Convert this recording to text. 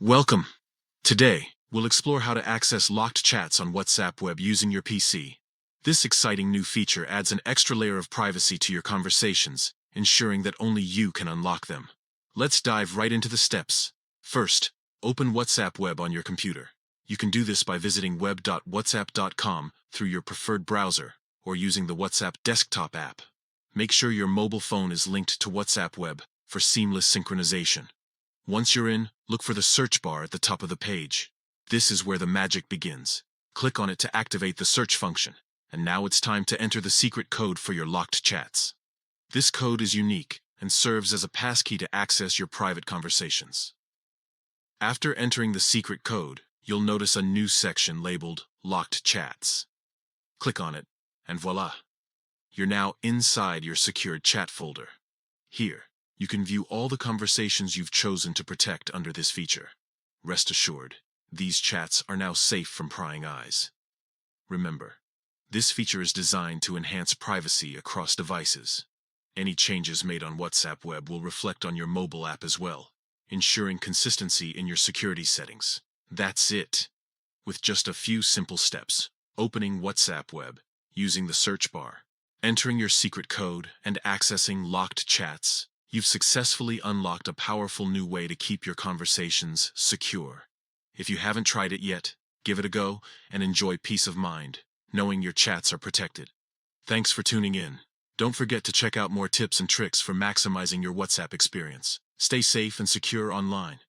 Welcome. Today, we'll explore how to access locked chats on WhatsApp web using your PC. This exciting new feature adds an extra layer of privacy to your conversations, ensuring that only you can unlock them. Let's dive right into the steps. First, open WhatsApp web on your computer. You can do this by visiting web.whatsapp.com through your preferred browser or using the WhatsApp desktop app. Make sure your mobile phone is linked to WhatsApp web for seamless synchronization. Once you're in, look for the search bar at the top of the page. This is where the magic begins. Click on it to activate the search function, and now it's time to enter the secret code for your locked chats. This code is unique and serves as a passkey to access your private conversations. After entering the secret code, you'll notice a new section labeled Locked Chats. Click on it, and voila! You're now inside your secured chat folder. Here, you can view all the conversations you've chosen to protect under this feature. Rest assured, these chats are now safe from prying eyes. Remember, this feature is designed to enhance privacy across devices. Any changes made on WhatsApp web will reflect on your mobile app as well, ensuring consistency in your security settings. That's it. With just a few simple steps, opening WhatsApp web, using the search bar, entering your secret code, and accessing locked chats, you've successfully unlocked a powerful new way to keep your conversations secure. If you haven't tried it yet, give it a go and enjoy peace of mind, knowing your chats are protected. Thanks for tuning in. Don't forget to check out more tips and tricks for maximizing your WhatsApp experience. Stay safe and secure online.